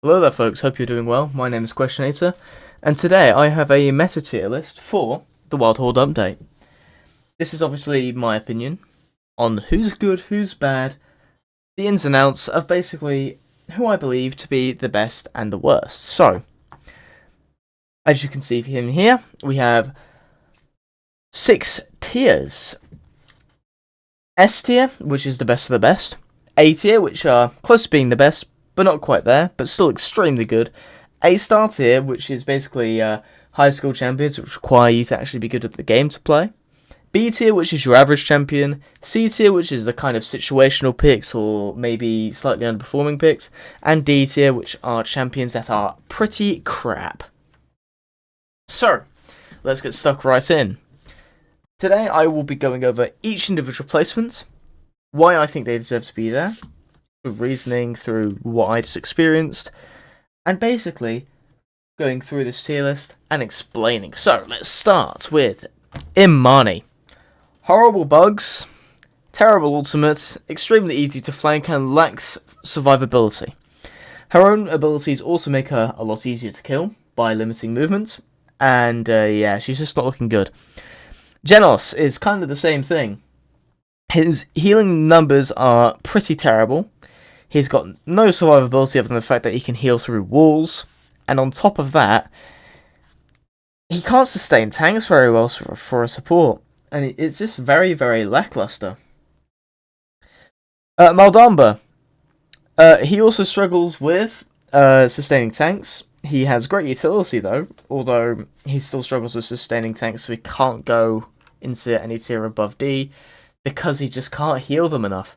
Hello there folks, hope you're doing well. My name is Questionator, and today I have a meta tier list for the Wild Horde update. This is obviously my opinion on who's good, who's bad, the ins and outs of basically who I believe to be the best and the worst. So, as you can see from here, we have 6 tiers. S tier, which is the best of the best. A tier, which are close to being the best, but not quite there, but still extremely good. A-star tier, which is basically high school champions, which require you to actually be good at the game to play. B tier, which is your average champion. C tier, which is the kind of situational picks or maybe slightly underperforming picks. And D tier, which are champions that are pretty crap. So, let's get stuck right in. Today I will be going over each individual placement, why I think they deserve to be there, through reasoning, through what I just experienced, and basically going through this tier list and explaining. So let's start with Imani. Horrible bugs, terrible ultimates, extremely easy to flank, and lacks survivability. Her own abilities also make her a lot easier to kill by limiting movement, and yeah, she's just not looking good. Genos is kind of the same thing. His healing numbers are pretty terrible. He's got no survivability other than the fact that he can heal through walls. And on top of that, he can't sustain tanks very well for a support. And it's just very, very lackluster. Maldamba. He also struggles with sustaining tanks. He has great utility though, although he still struggles with sustaining tanks, so he can't go into any tier above D because he just can't heal them enough.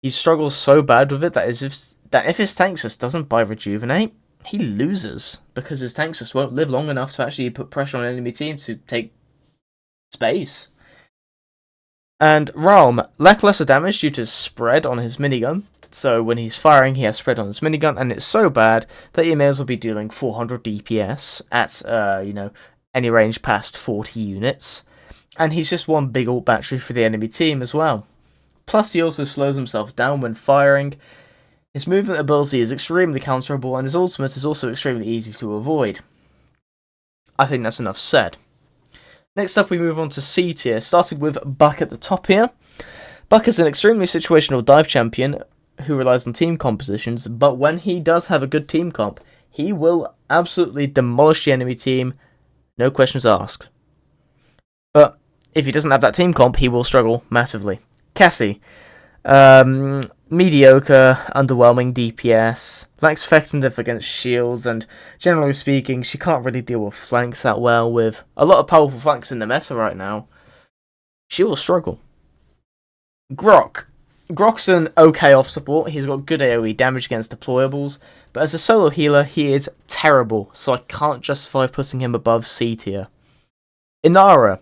He struggles so bad with it that if his tank just doesn't buy rejuvenate, he loses because his tanks just won't live long enough to actually put pressure on enemy teams to take space. And Realm, lackluster damage due to spread on his minigun. So when he's firing, he has spread on his minigun, and it's so bad that he may as well be dealing 400 DPS at, any range past 40 units. And he's just one big ult battery for the enemy team as well. Plus, he also slows himself down when firing. His movement ability is extremely counterable, and his ultimate is also extremely easy to avoid. I think that's enough said. Next up, we move on to C tier, starting with Buck at the top here. Buck is an extremely situational dive champion who relies on team compositions, but when he does have a good team comp, he will absolutely demolish the enemy team, no questions asked. But if he doesn't have that team comp, he will struggle massively. Cassie, mediocre, underwhelming DPS, lacks effectiveness against shields, and generally speaking, she can't really deal with flanks that well. With a lot of powerful flanks in the meta right now, she will struggle. Grok's an okay off support. He's got good AoE damage against deployables, but as a solo healer, he is terrible, so I can't justify putting him above C tier. Inara,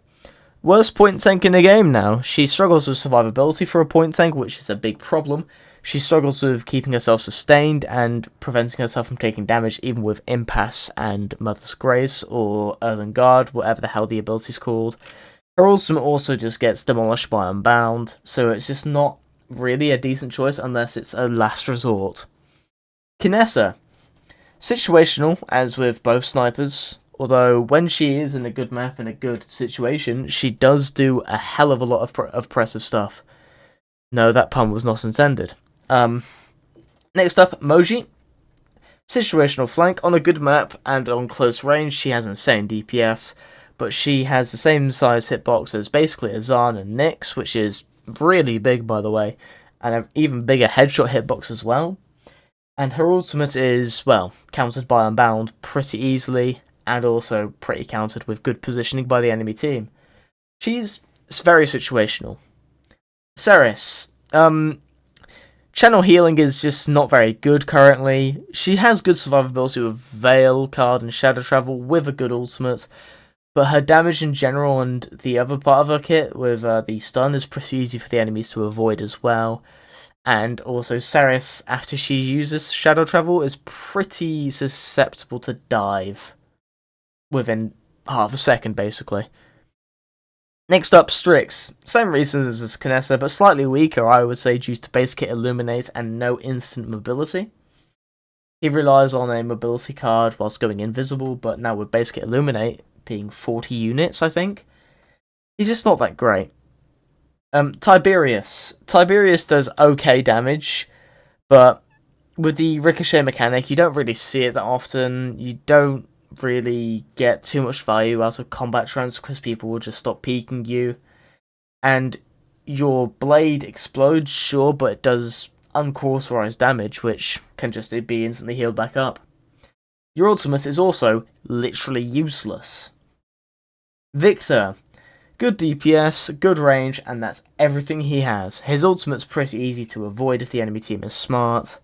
worst point tank in the game now. She struggles with survivability for a point tank, which is a big problem. She struggles with keeping herself sustained and preventing herself from taking damage, even with Impasse and Mother's Grace, or Erlenguard, whatever the hell the ability's called. Her ultimate also just gets demolished by Unbound, so it's just not really a decent choice unless it's a last resort. Kinessa, situational, as with both snipers, although when she is in a good map and a good situation, she does do a hell of a lot of oppressive stuff. No, that pun was not intended. Next up, Moji. Situational flank on a good map and on close range, she has insane DPS, but she has the same size hitbox as basically Azan and Nyx, which is really big, by the way, and an even bigger headshot hitbox as well. And her ultimate is, well, countered by Unbound pretty easily, and also pretty countered with good positioning by the enemy team. She's very situational. Ceres, channel healing is just not very good currently. She has good survivability with Veil card and Shadow Travel with a good ultimate, but her damage in general and the other part of her kit with the stun is pretty easy for the enemies to avoid as well. And also Ceres, after she uses Shadow Travel, is pretty susceptible to dive within half a second, basically. Next up, Strix. Same reasons as Kinessa, but slightly weaker, I would say, due to base kit Illuminate and no instant mobility. He relies on a mobility card whilst going invisible, but now with basic Illuminate being 40 units, I think, he's just not that great. Tiberius. Tiberius does okay damage, but with the ricochet mechanic, you don't really see it that often. You don't really get too much value out of combat trends because people will just stop peeking you. And your blade explodes, sure, but it does uncauterized damage, which can just be instantly healed back up. Your ultimate is also literally useless. Victor. Good DPS, good range, and that's everything he has. His ultimate's pretty easy to avoid if the enemy team is smart.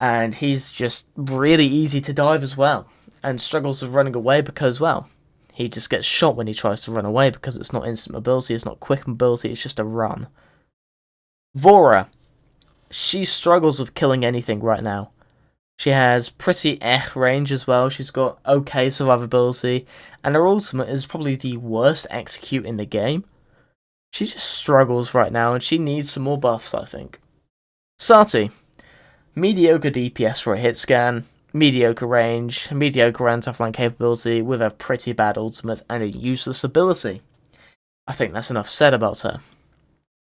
And he's just really easy to dive as well. And struggles with running away because, well, he just gets shot when he tries to run away because it's not instant mobility, it's not quick mobility, it's just a run. Vora. She struggles with killing anything right now. She has pretty range as well, she's got okay survivability, and her ultimate is probably the worst execute in the game. She just struggles right now, and she needs some more buffs, I think. Sati. Mediocre DPS for a hit scan, mediocre range, mediocre anti-flank capability with a pretty bad ultimate and a useless ability. I think that's enough said about her.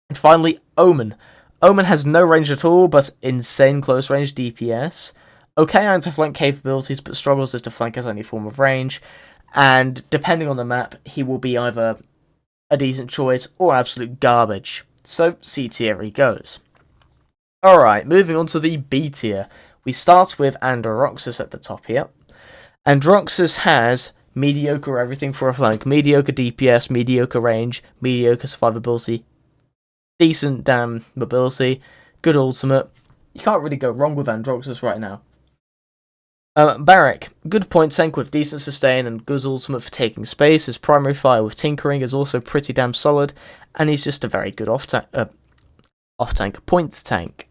And finally, Omen. Omen has no range at all, but insane close range DPS. Okay anti-flank capabilities, but struggles if the flank has any form of range. And depending on the map, he will be either a decent choice or absolute garbage. So C tier he goes. Alright, moving on to the B tier. We start with Androxus at the top here. Androxus has mediocre everything for a flank, mediocre DPS, mediocre range, mediocre survivability, decent damn mobility, good ultimate. You can't really go wrong with Androxus right now. Barak, good point tank with decent sustain and good ultimate for taking space. His primary fire with tinkering is also pretty damn solid, and he's just a very good off-tank point tank.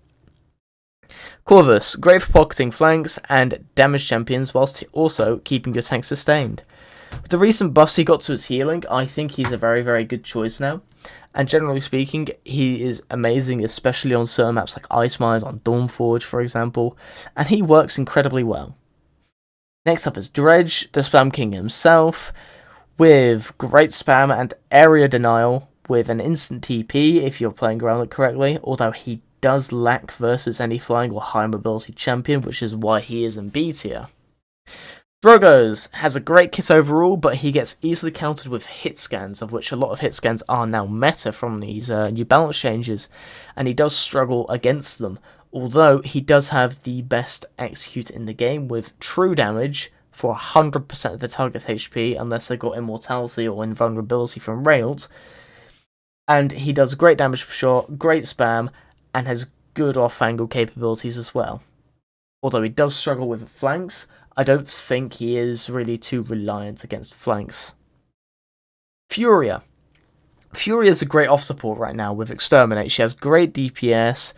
Corvus, great for pocketing flanks and damage champions whilst also keeping your tank sustained. With the recent buffs he got to his healing, I think he's a very, very good choice now. And generally speaking, he is amazing, especially on certain maps like Ice Mines, on Dawnforge, for example, and he works incredibly well. Next up is Dredge, the Spam King himself, with great spam and area denial, with an instant TP if you're playing around it correctly, although he does lack versus any flying or high mobility champion, which is why he is in B tier. Drogos has a great kit overall, but he gets easily countered with hit scans, of which a lot of hit scans are now meta from these new balance changes, and he does struggle against them, although he does have the best execute in the game with true damage for 100% of the target's HP, unless they got immortality or invulnerability from railed, and he does great damage per shot, great spam, and has good off-angle capabilities as well. Although he does struggle with flanks, I don't think he is really too reliant against flanks. Furia. Furia is a great off-support right now with Exterminate. She has great DPS.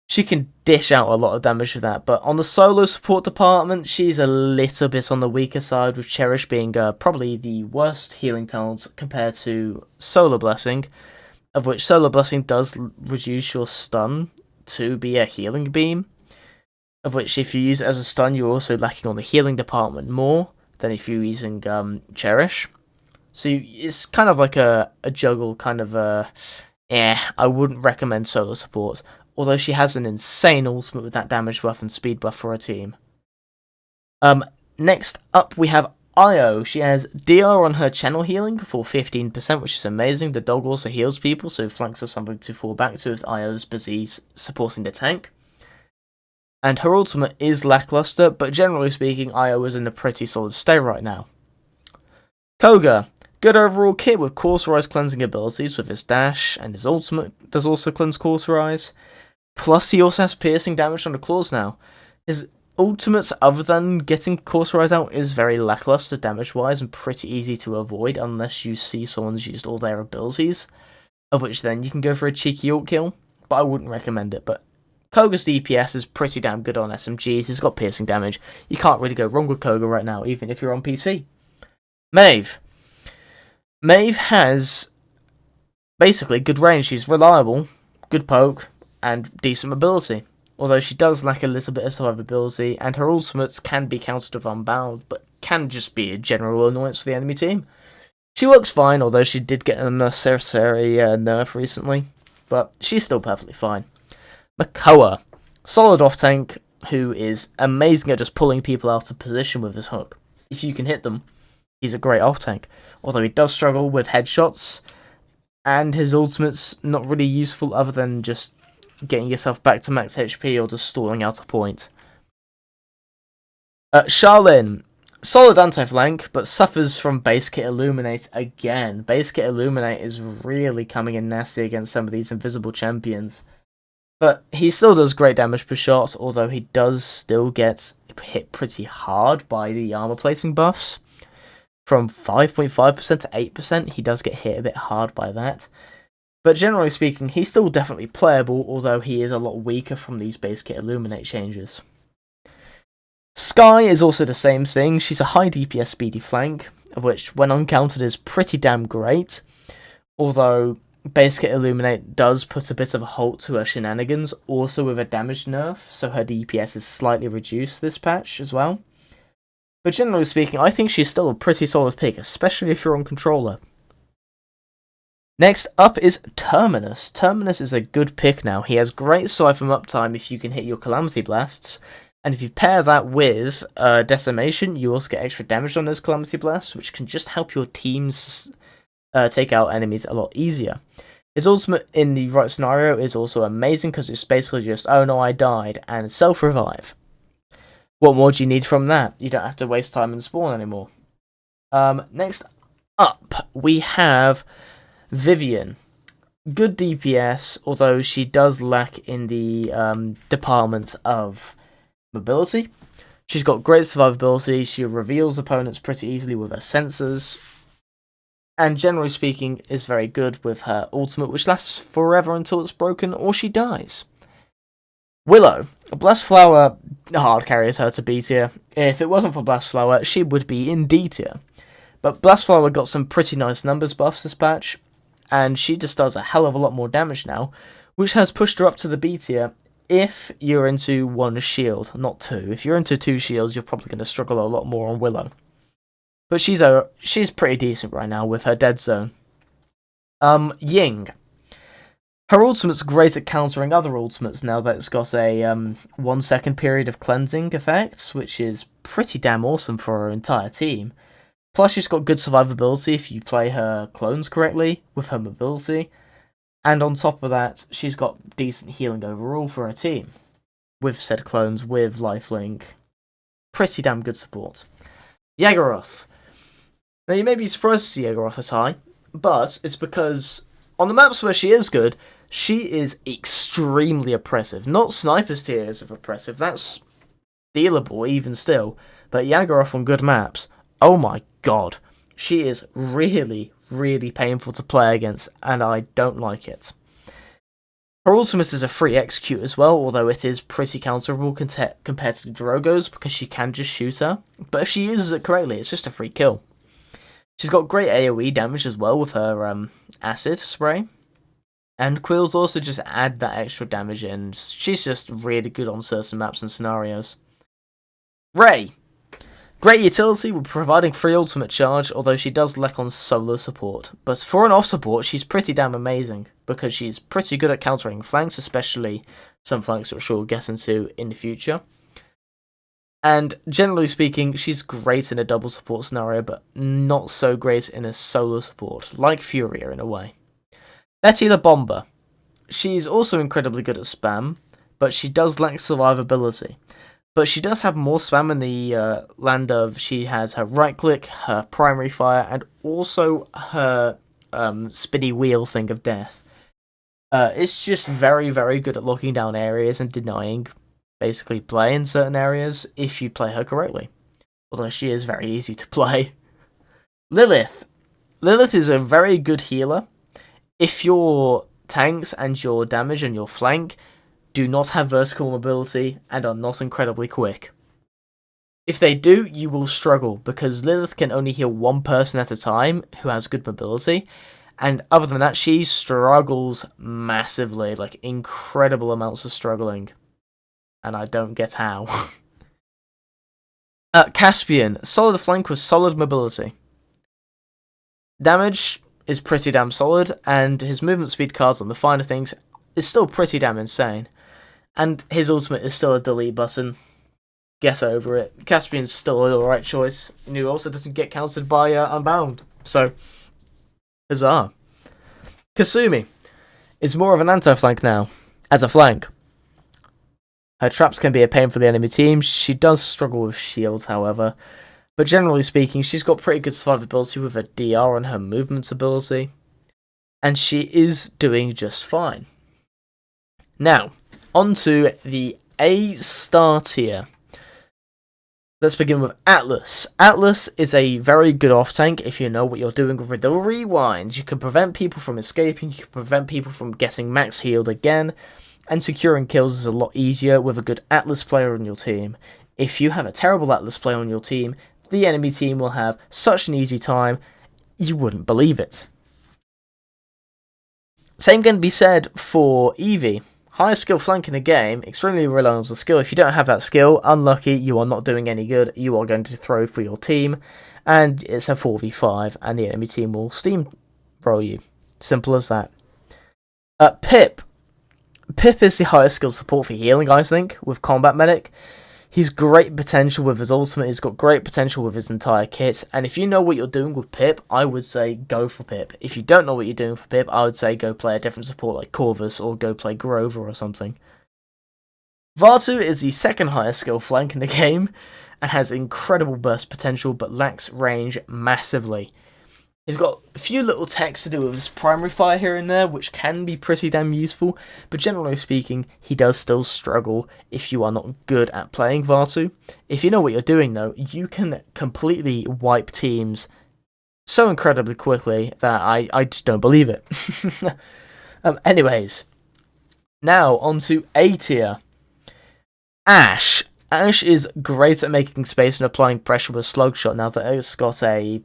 She can dish out a lot of damage with that, but on the solo support department, she's a little bit on the weaker side, with Cherish being probably the worst healing talent compared to Solar Blessing, of which Solar Blessing does reduce your stun to be a healing beam, of which if you use it as a stun, you're also lacking on the healing department more than if you're using Cherish. So it's kind of like a juggle, kind of I wouldn't recommend solo support, although she has an insane ultimate with that damage buff and speed buff for her team. Next up we have Io. She has DR on her channel healing for 15%, which is amazing. The dog also heals people, so flanks are something to fall back to if Io's busy supporting the tank. And her ultimate is lackluster, but generally speaking, Io is in a pretty solid state right now. Koga. Good overall kit with Cauterize cleansing abilities with his dash, and his ultimate does also cleanse Cauterize. Plus he also has piercing damage on the claws now. His ultimates, other than getting Cauterize out, is very lackluster damage-wise and pretty easy to avoid unless you see someone's used all their abilities, of which then you can go for a cheeky ult kill, but I wouldn't recommend it. But Koga's DPS is pretty damn good on SMGs, he's got piercing damage. You can't really go wrong with Koga right now, even if you're on PC. Maeve. Maeve has basically good range, she's reliable, good poke, and decent mobility. although she does lack a little bit of survivability, and her ultimates can be countered with Unbound, but can just be a general annoyance for the enemy team. She works fine, although she did get a necessary nerf recently, but she's still perfectly fine. Makoa, solid off-tank, who is amazing at just pulling people out of position with his hook. If you can hit them, he's a great off-tank, although he does struggle with headshots, and his ultimate's not really useful other than just getting yourself back to max HP or just stalling out a point. Charlene, solid anti-flank, but suffers from base kit Illuminate again. Base kit Illuminate is really coming in nasty against some of these invisible champions. But he still does great damage per shot, although he does still get hit pretty hard by the armor placing buffs. From 5.5% to 8%, he does get hit a bit hard by that. But generally speaking, he's still definitely playable, although he is a lot weaker from these base kit Illuminate changes. Skye is also the same thing. She's a high DPS speedy flank, of which when uncountered is pretty damn great. Although base kit Illuminate does put a bit of a halt to her shenanigans, also with a damage nerf, so her DPS is slightly reduced this patch as well. But generally speaking, I think she's still a pretty solid pick, especially if you're on controller. Next up is Terminus. Terminus is a good pick now. He has great Siphon uptime if you can hit your Calamity Blasts, and if you pair that with Decimation, you also get extra damage on those Calamity Blasts, which can just help your teams take out enemies a lot easier. His ultimate in the right scenario is also amazing because it's basically just, oh no, I died, and self-revive. What more do you need from that? You don't have to waste time in spawn anymore. Next up, we have Vivian. Good DPS, although she does lack in the department of mobility. She's got great survivability, she reveals opponents pretty easily with her sensors, and generally speaking is very good with her ultimate, which lasts forever until it's broken or she dies. Willow. Blast Flower hard carries her to B tier. If it wasn't for Blast Flower, she would be in D tier. But Blast Flower got some pretty nice numbers buffs this patch, and she just does a hell of a lot more damage now, which has pushed her up to the B tier if you're into one shield, not two. If you're into two shields, you're probably going to struggle a lot more on Willow. But she's pretty decent right now with her dead zone. Ying. Her ultimate's great at countering other ultimates now that it's got a 1 second period of cleansing effects, which is pretty damn awesome for her entire team. Plus she's got good survivability if you play her clones correctly with her mobility. And on top of that, she's got decent healing overall for her team. With said clones, with lifelink. Pretty damn good support. Yagoroth. Now you may be surprised to see Yagoroth as high, but it's because on the maps where she is good, she is extremely oppressive. Not Sniper's tiers of oppressive, that's dealable even still. But Yagoroth on good maps, oh my god. She is really, really painful to play against, and I don't like it. Her ultimate is a free execute as well, although it is pretty counterable compared to Drogo's because she can just shoot her. But if she uses it correctly, it's just a free kill. She's got great AoE damage as well with her acid spray. And Quills also just add that extra damage in. She's just really good on certain maps and scenarios. Ray. Great utility with providing free ultimate charge, although she does lack on solo support. But for an off support, she's pretty damn amazing, because she's pretty good at countering flanks, especially some flanks which we'll get into in the future. And generally speaking, she's great in a double support scenario, but not so great in a solo support, like Furia in a way. Betty the Bomber. She's also incredibly good at spam, but she does lack survivability. But she does have more spam in the land of she has her right click, her primary fire, and also her spinny wheel thing of death. It's just very, very good at locking down areas and denying basically play in certain areas if you play her correctly. Although she is very easy to play. Lilith. Lilith is a very good healer. If your tanks and your damage and your flank do not have vertical mobility and are not incredibly quick. If they do, you will struggle, because Lilith can only heal one person at a time who has good mobility, and other than that, she struggles massively, like incredible amounts of struggling. and I don't get how. Caspian, solid flank with solid mobility. Damage is pretty damn solid, and his movement speed cards on the finer things is still pretty damn insane. And his ultimate is still a delete button. Get over it. Caspian's still an alright choice, and he also doesn't get countered by Unbound. So, huzzah. Kasumi is more of an anti-flank now, as a flank. Her traps can be a pain for the enemy team. She does struggle with shields, however. But generally speaking, she's got pretty good survivability with her DR and her movement ability. And she is doing just fine. Now, on to the A-star tier. Let's begin with Atlas. Atlas is a very good off-tank if you know what you're doing with the rewinds. You can prevent people from escaping, you can prevent people from getting max healed again, and securing kills is a lot easier with a good Atlas player on your team. If you have a terrible Atlas player on your team, the enemy team will have such an easy time, you wouldn't believe it. Same can be said for Eevee. Highest skill flank in the game, extremely reliable skill. If you don't have that skill, unlucky, you are not doing any good. You are going to throw for your team, and it's a 4v5, and the enemy team will steamroll you. Simple as that. Pip. Pip is the highest skill support for healing, I think, with Combat Medic. He's great potential with his ultimate, he's got great potential with his entire kit, and if you know what you're doing with Pip, I would say go for Pip. If you don't know what you're doing for Pip, I would say go play a different support like Corvus, or go play Grover or something. Vaatu is the second highest skill flank in the game, and has incredible burst potential, but lacks range massively. He's got a few little techs to do with his primary fire here and there, which can be pretty damn useful, but generally speaking, he does still struggle if you are not good at playing Vaatu. If you know what you're doing though, you can completely wipe teams so incredibly quickly that I just don't believe it. Anyways, now on to A tier. Ash. Ash is great at making space and applying pressure with Slugshot now that it's got a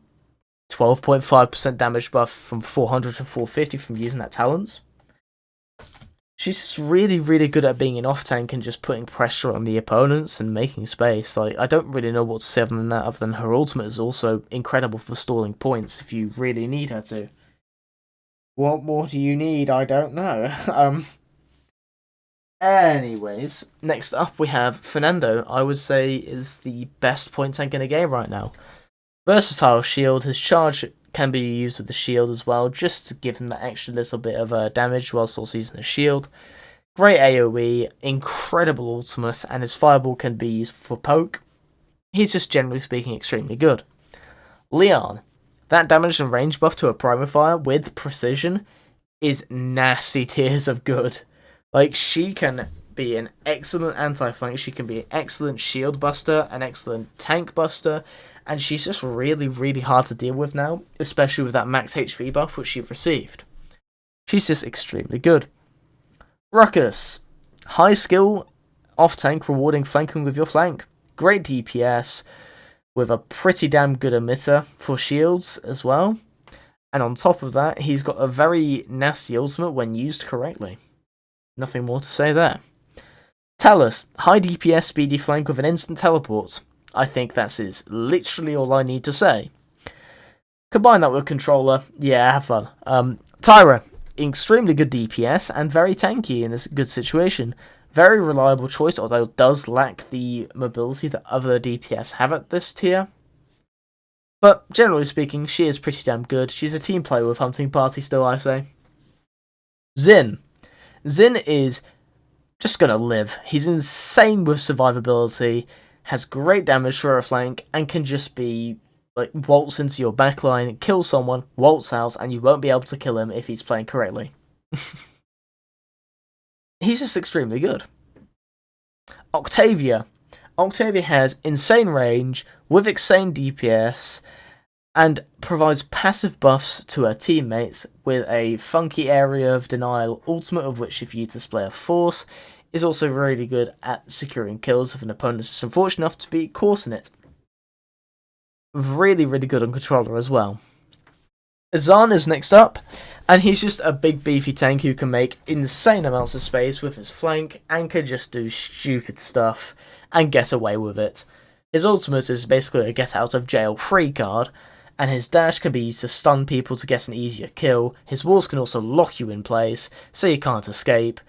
12.5% damage buff from 400 to 450 from using that talent. She's just really, really good at being an off-tank and just putting pressure on the opponents and making space. Like, I don't really know what to say other than that, other than her ultimate is also incredible for stalling points if you really need her to. What more do you need? I don't know. Anyways, next up we have Fernando. I would say is the best point tank in the game right now. Versatile shield, his charge can be used with the shield as well, just to give him that extra little bit of damage whilst also using the shield. Great AoE, incredible ultimate, and his fireball can be used for poke. He's just generally speaking extremely good. Leon, that damage and range buff to a primary fire with precision is nasty tiers of good. Like, she can be an excellent anti-flank, she can be an excellent shield buster, an excellent tank buster, and she's just really, really hard to deal with now, especially with that max HP buff which she received. She's just extremely good. Ruckus. High skill, off-tank, rewarding flanking with your flank. Great DPS, with a pretty damn good emitter for shields as well. And on top of that, he's got a very nasty ultimate when used correctly. Nothing more to say there. Talus. High DPS, speedy flank with an instant teleport. I think that is literally all I need to say. Combine that with controller, yeah, have fun. Tyra, extremely good DPS and very tanky in this good situation. Very reliable choice, although does lack the mobility that other DPS have at this tier. But generally speaking, she is pretty damn good. She's a team player with Hunting Party still, I say. Xin. Xin is just gonna live. He's insane with survivability, has great damage for a flank, and can just be like waltz into your backline, kill someone, waltz out, and you won't be able to kill him if he's playing correctly. He's just extremely good. Octavia. Octavia has insane range, with insane DPS, and provides passive buffs to her teammates with a funky area of denial ultimate, of which if you display a force, is also really good at securing kills if an opponent is unfortunate enough to be caught in it. Really, really good on controller as well. Azan is next up, And he's just a big beefy tank who can make insane amounts of space with his flank and can just do stupid stuff and get away with it. His ultimate is basically a get out of jail free card, and his dash can be used to stun people to get an easier kill. His walls can also lock you in place so you can't escape.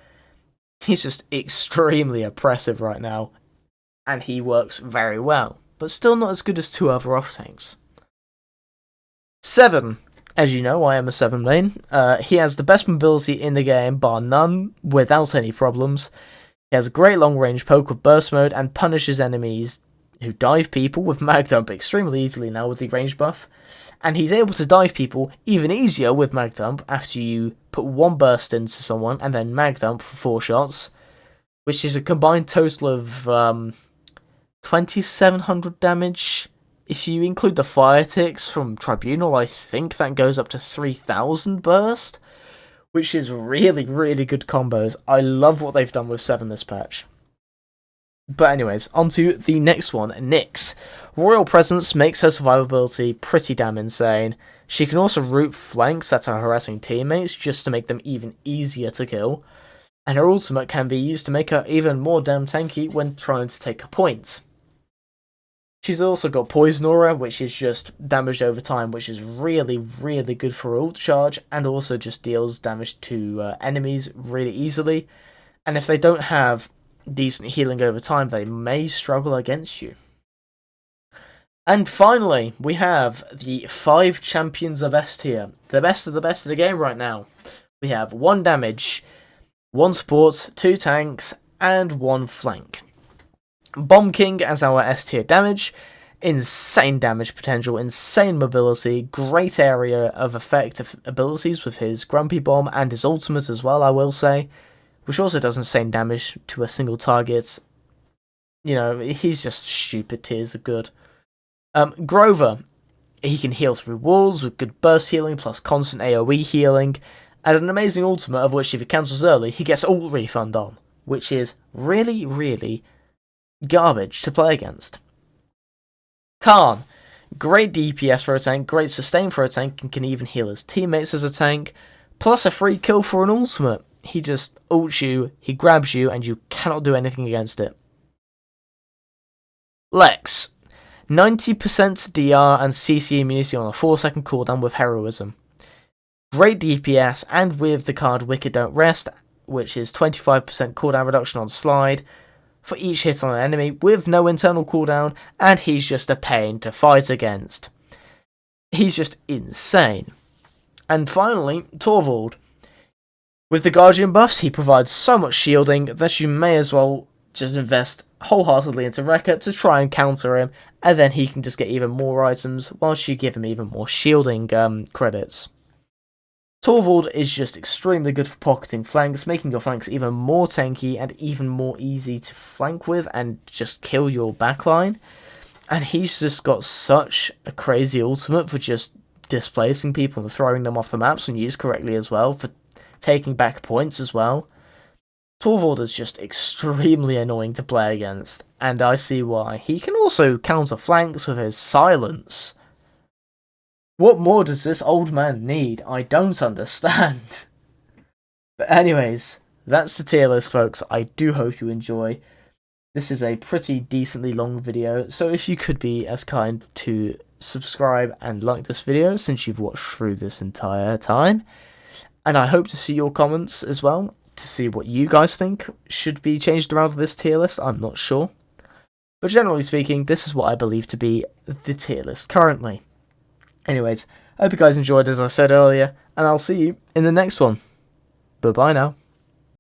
He's just extremely oppressive right now, and he works very well, but still not as good as two other off tanks. 7. As you know, I am a 7 main. He has the best mobility in the game, bar none, without any problems. He has a great long range poke with burst mode and punishes enemies who dive people with mag dump extremely easily now with the range buff. And he's able to dive people even easier with mag dump after you put one burst into someone and then mag dump for 4 shots, which is a combined total of 2700 damage. If you include the fire ticks from Tribunal, I think that goes up to 3000 burst, which is really, really good combos. I love what they've done with 7 this patch. But anyways, on to the next one, Nyx. Royal Presence makes her survivability pretty damn insane. She can also root flanks that are harassing teammates just to make them even easier to kill. And her ultimate can be used to make her even more damn tanky when trying to take a point. She's also got Poison Aura, which is just damage over time, which is really, really good for ult charge, and also just deals damage to enemies really easily. And if they don't have decent healing over time, they may struggle against you. And finally, we have the 5 champions of S tier. The best of the game right now. We have 1 damage, 1 support, 2 tanks, and 1 flank. Bomb King as our S tier damage, insane damage potential, insane mobility, great area of effect of abilities with his Grumpy Bomb and his ultimate as well, I will say, which also does insane damage to a single target. You know, he's just stupid tiers of good. Grover, he can heal through walls with good burst healing plus constant AoE healing, and an amazing ultimate of which if it cancels early, he gets ult refund on, which is really, really garbage to play against. Khan, great DPS for a tank, great sustain for a tank, and can even heal his teammates as a tank, plus a free kill for an ultimate. He just ults you, he grabs you, and you cannot do anything against it. Lex, 90% DR and CC immunity on a 4-second cooldown with Heroism. Great DPS, and with the card Wicked Don't Rest, which is 25% cooldown reduction on slide, for each hit on an enemy with no internal cooldown, and he's just a pain to fight against. He's just insane. And finally, Torvald. With the Guardian buffs, he provides so much shielding that you may as well just invest wholeheartedly into Rekka to try and counter him, and then he can just get even more items whilst you give him even more shielding credits. Torvald is just extremely good for pocketing flanks, making your flanks even more tanky and even more easy to flank with and just kill your backline. And he's just got such a crazy ultimate for just displacing people and throwing them off the maps and used correctly as well, for taking back points as well. Torvald is just extremely annoying to play against, and I see why. He can also counter flanks with his silence. What more does this old man need? I don't understand. But anyways, that's the tier list, folks. I do hope you enjoy. This is a pretty decently long video, so if you could be as kind to subscribe and like this video since you've watched through this entire time. And I hope to see your comments as well, to see what you guys think should be changed around this tier list. I'm not sure. But generally speaking, this is what I believe to be the tier list currently. Anyways, I hope you guys enjoyed as I said earlier, and I'll see you in the next one. Bye-bye now.